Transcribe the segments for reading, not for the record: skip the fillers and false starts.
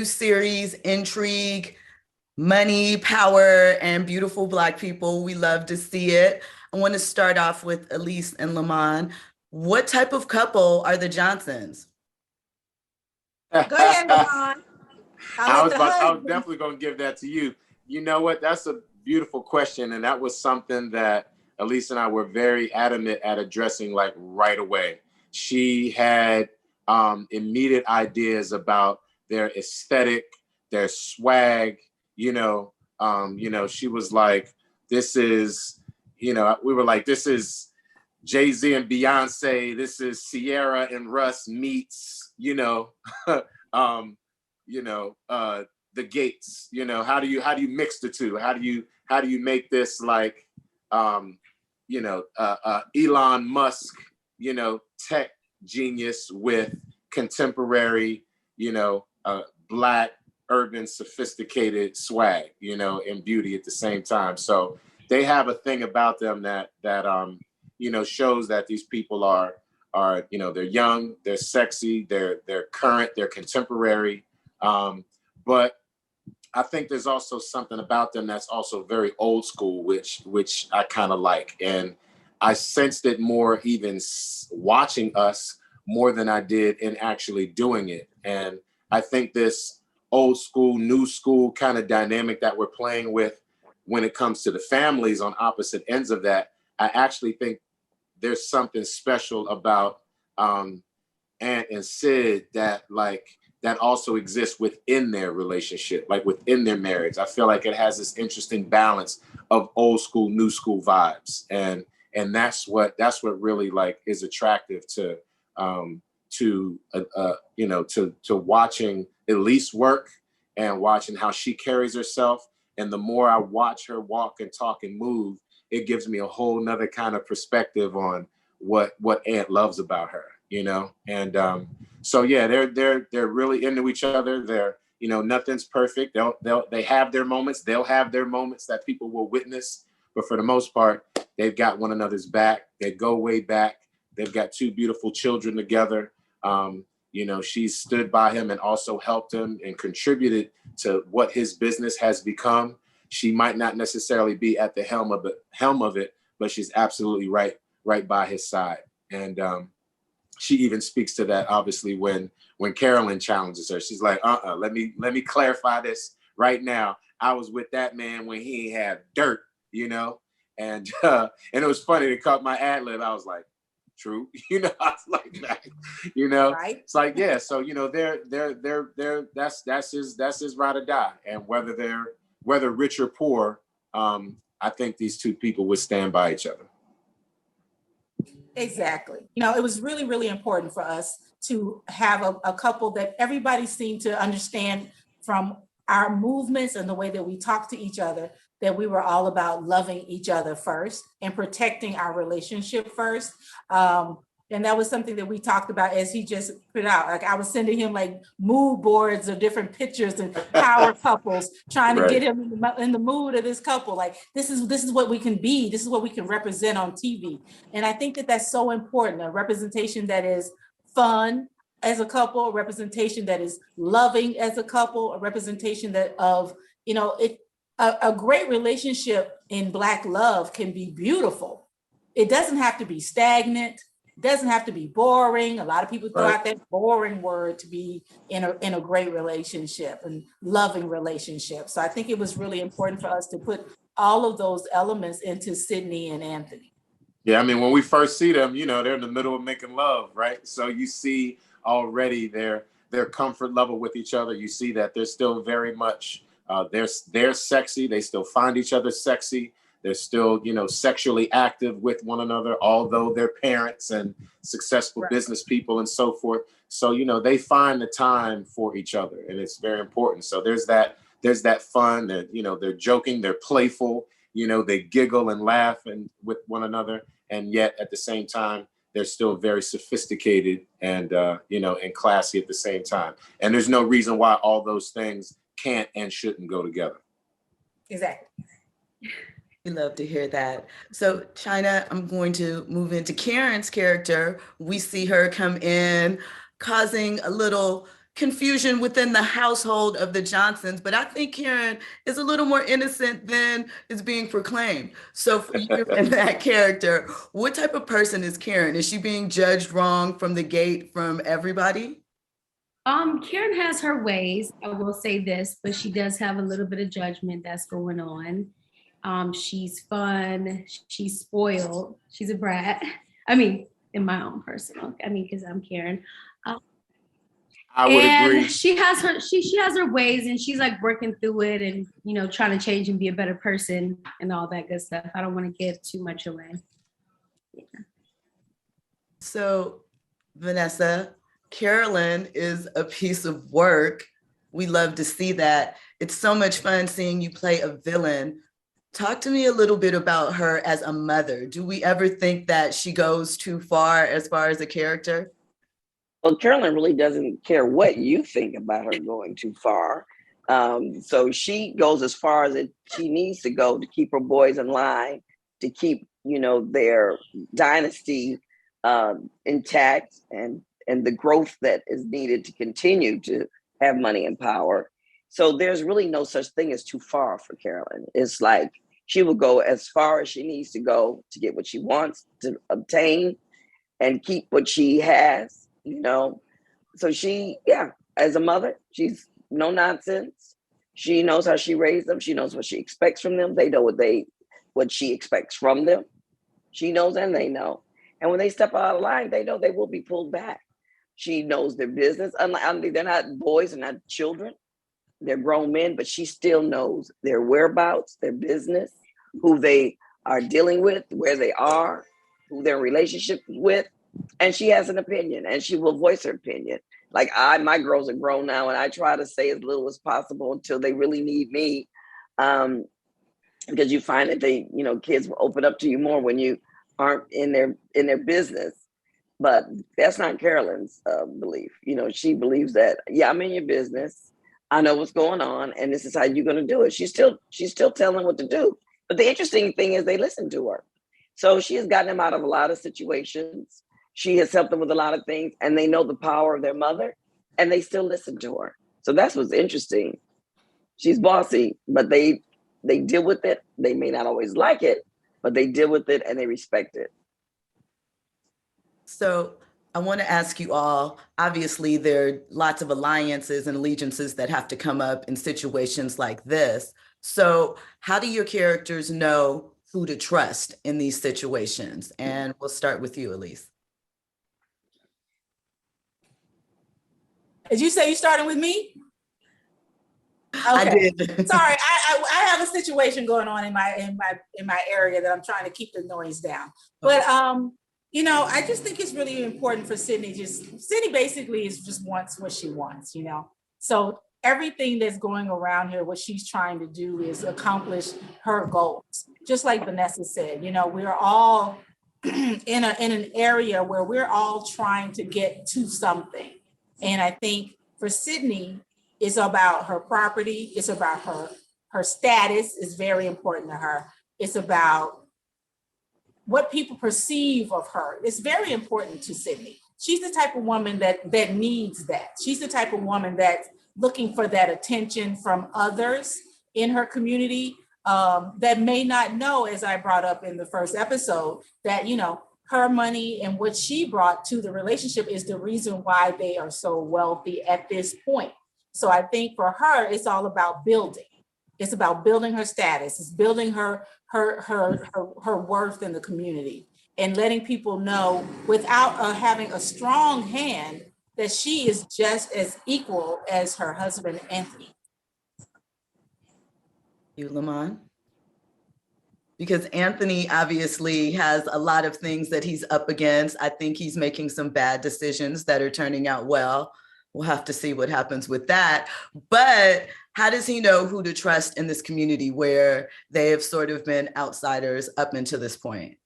series, intrigue, money, power, and beautiful Black people. We love to see it. I want to start off with Elise and Lamman. What type of couple are the Johnsons? Go ahead, Lamman. I was definitely going to give that to you. You know what? That's a beautiful question. And that was something that Elise and I were very adamant at addressing like right away. She had immediate ideas about their aesthetic, their swag, she was like, this is, we were like, this is Jay-Z and Beyonce, this is Sierra and Russ meets, the Gates, how do you mix the two? How do you make this like, Elon Musk, tech genius with contemporary, Black, urban, sophisticated swag, and beauty at the same time. So they have a thing about them that shows that these people are they're young, they're sexy, they're current, they're contemporary. But I think there's also something about them that's also very old school, which I kind of like. And I sensed it more even watching us more than I did in actually doing it. And I think this old school, new school kind of dynamic that we're playing with when it comes to the families on opposite ends of that, I actually think there's something special about Aunt and Sid that also exists within their relationship, like within their marriage. I feel like it has this interesting balance of old school, new school vibes. And that's what really like is attractive to watching Elise work and watching how she carries herself. And the more I watch her walk and talk and move, it gives me a whole nother kind of perspective on what Aunt loves about her, And so yeah, they're really into each other. They're, nothing's perfect. They have their moments. They'll have their moments that people will witness. But for the most part, they've got one another's back. They go way back. They've got two beautiful children together. She's stood by him and also helped him and contributed to what his business has become. She might not necessarily be at the helm of it, but she's absolutely right by his side. And she even speaks to that, obviously, when Carolyn challenges her. She's like, let me clarify this right now. I was with that man when he ain't have dirt, And it was funny to cut my ad lib. I was like, true, I was like that, Right. It's like, yeah. So they're that's his ride or die, and whether rich or poor, I think these two people would stand by each other. Exactly. It was really, really important for us to have a couple that everybody seemed to understand from our movements and the way that we talk to each other, that we were all about loving each other first and protecting our relationship first. And that was something that we talked about as he just put out. Like I was sending him like mood boards of different pictures and power couples, trying to get him in the mood of this couple. Like this is what we can be. This is what we can represent on TV. And I think that that's so important. A representation that is fun as a couple, a representation that is loving as a couple, a representation that of, a great relationship in Black love can be beautiful. It doesn't have to be stagnant. Doesn't have to be boring. A lot of people throw out that boring word to be in a great relationship and loving relationship. So I think it was really important for us to put all of those elements into Sydney and Anthony. Yeah, I mean, when we first see them, they're in the middle of making love, right? So you see already their comfort level with each other. You see that they're still very much they're sexy. They still find each other sexy. They're still, sexually active with one another, although they're parents and successful business people and so forth. So, they find the time for each other, and it's very important. So there's that fun that, they're joking, they're playful, they giggle and laugh and with one another. And yet at the same time, they're still very sophisticated and, and classy at the same time. And there's no reason why all those things can't and shouldn't go together. Exactly. We love to hear that. So Chyna, I'm going to move into Karen's character. We see her come in causing a little confusion within the household of the Johnsons, but I think Karen is a little more innocent than is being proclaimed. So for you and that character, what type of person is Karen? Is she being judged wrong from the gate from everybody? Karen has her ways, I will say this, but she does have a little bit of judgment that's going on. She's fun, she's spoiled, she's a brat. I mean, in my own personal, because I'm Karen. I would agree. She has her ways, and she's like working through it, and trying to change and be a better person and all that good stuff. I don't want to give too much away. Yeah. So, Vanessa, Carolyn is a piece of work. We love to see that. It's so much fun seeing you play a villain. Talk to me a little bit about her as a mother. Do we ever think that she goes too far as a character? Well, Carolyn really doesn't care what you think about her going too far. So she goes as far as she needs to go to keep her boys in line, to keep, their dynasty intact and the growth that is needed to continue to have money and power. So there's really no such thing as too far for Carolyn. It's like she will go as far as she needs to go to get what she wants to obtain and keep what she has. So she, as a mother, she's no nonsense. She knows how she raised them. She knows what she expects from them. They know what she expects from them. She knows and they know. And when they step out of line, they know they will be pulled back. She knows their business. They're not boys and not children. They're grown men, but she still knows their whereabouts, their business, who they are dealing with, where they are, who their relationship with. And she has an opinion, and she will voice her opinion. Like my girls are grown now, and I try to say as little as possible until they really need me. Because you find that kids will open up to you more when you aren't in their business. But that's not Carolyn's belief. She believes that, I'm in your business. I know what's going on, and this is how you're going to do it. She's still telling them what to do. But the interesting thing is they listen to her. So she has gotten them out of a lot of situations. She has helped them with a lot of things, and they know the power of their mother, and they still listen to her. So that's what's interesting. She's bossy, but they deal with it. They may not always like it, but they deal with it and they respect it. So I want to ask you all, obviously there are lots of alliances and allegiances that have to come up in situations like this. So how do your characters know who to trust in these situations? And we'll start with you, Elise. Did you say you started with me? Okay. I did. Sorry, I have a situation going on in my area that I'm trying to keep the noise down. But I just think it's really important for Sydney. Sydney basically just wants what she wants, So everything that's going around here, what she's trying to do is accomplish her goals. Just like Vanessa said, we're all in an area where we're all trying to get to something. And I think for Sydney, it's about her property. It's about her status is very important to her. It's about what people perceive of her. It's very important to Sydney. She's the type of woman that needs that. She's the type of woman that's looking for that attention from others in her community that may not know, as I brought up in the first episode, that, her money and what she brought to the relationship is the reason why they are so wealthy at this point. So I think for her, it's all about building. It's about building her status. It's building her worth in the community and letting people know without having a strong hand that she is just as equal as her husband, Anthony. You, Lamman? Because Anthony obviously has a lot of things that he's up against. I think he's making some bad decisions that are turning out well. We'll have to see what happens with that. But how does he know who to trust in this community where they have sort of been outsiders up until this point?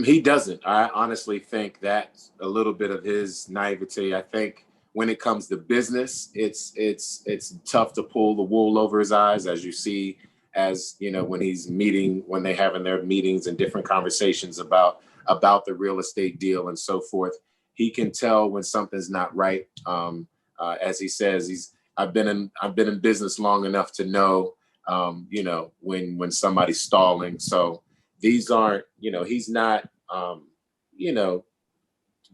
He doesn't. I honestly think that's a little bit of his naivete. I think when it comes to business, it's tough to pull the wool over his eyes, as you see, when they having their meetings and different conversations about the real estate deal and so forth. he can tell when something's not right. As he says, I've been in business long enough to know, you know, when somebody's stalling. So these aren't, you know, he's not, you know,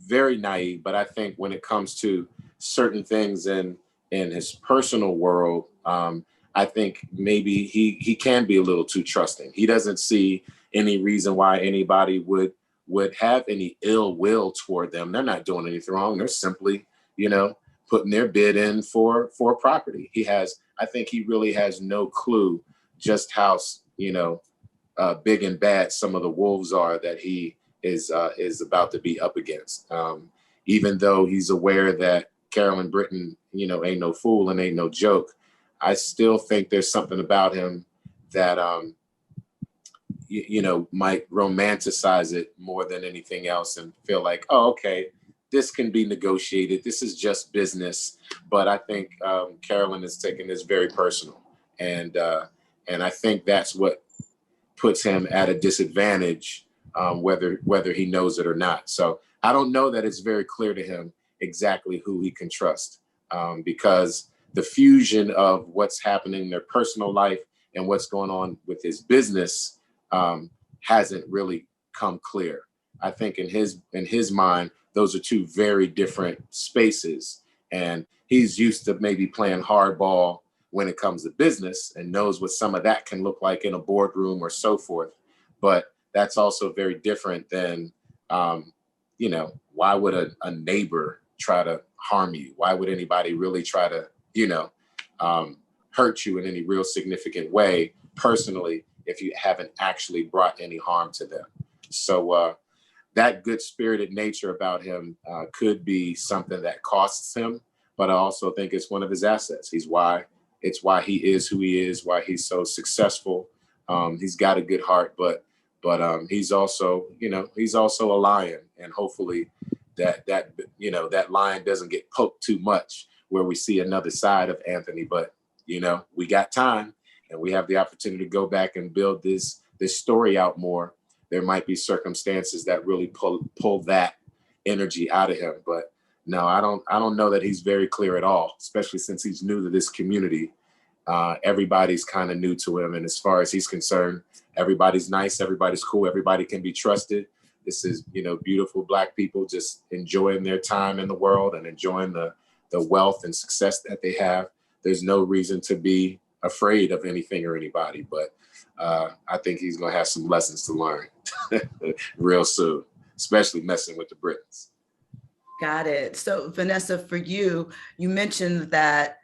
very naive, but I think when it comes to certain things in his personal world, I think maybe he can be a little too trusting. He doesn't see any reason why anybody would have any ill will toward them. They're not doing anything wrong. They're simply, you know, putting their bid in for property. I think he really has no clue just how, you know, big and bad some of the wolves are that he is about to be up against. Even though he's aware that Carolyn Britton, you know, ain't no fool and ain't no joke, I still think there's something about him that, you know, might romanticize it more than anything else and feel like, oh, okay, this can be negotiated. This is just business. But I think Carolyn is taking this very personal. And I think that's what puts him at a disadvantage, whether he knows it or not. So I don't know that it's very clear to him exactly who he can trust, because the fusion of what's happening in their personal life and what's going on with his business hasn't really come clear. I think in his mind, those are two very different spaces, and he's used to maybe playing hardball when it comes to business and knows what some of that can look like in a boardroom or so forth. But that's also very different than, you know, why would a neighbor try to harm you? Why would anybody really try to, you know, hurt you in any real significant way personally if you haven't actually brought any harm to them? So that good-spirited nature about him could be something that costs him, but I also think it's one of his assets. It's why he is who he is, why he's so successful. He's got a good heart, but he's also, you know, he's also a lion, and hopefully that you know, that lion doesn't get poked too much where we see another side of Anthony. But you know, we got time, and we have the opportunity to go back and build this story out more. There might be circumstances that really pull that energy out of him, but no, I don't know that he's very clear at all, especially since he's new to this community. Everybody's kind of new to him. And as far as he's concerned, everybody's nice, everybody's cool, everybody can be trusted. This is, you know, beautiful Black people just enjoying their time in the world and enjoying the wealth and success that they have. There's no reason to be afraid of anything or anybody, but I think he's going to have some lessons to learn real soon, especially messing with the Britons. Got it. So Vanessa, for you, you mentioned that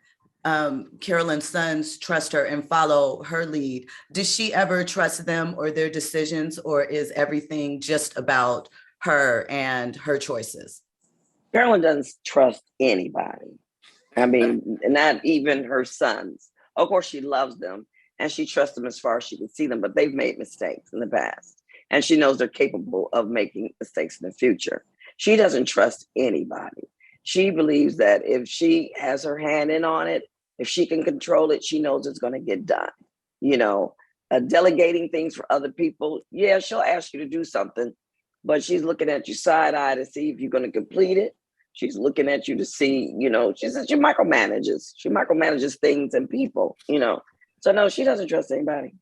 Carolyn's sons trust her and follow her lead. Does she ever trust them or their decisions, or is everything just about her and her choices? Carolyn doesn't trust anybody. I mean, not even her sons. Of course, she loves them and she trusts them as far as she can see them, but they've made mistakes in the past. And she knows they're capable of making mistakes in the future. She doesn't trust anybody. She believes that if she has her hand in on it, if she can control it, she knows it's going to get done. You know, delegating things for other people, yeah, she'll ask you to do something, but she's looking at you side eye to see if you're going to complete it. She's looking at you to see, you know, she says she micromanages. She micromanages things and people, you know. So no, she doesn't trust anybody.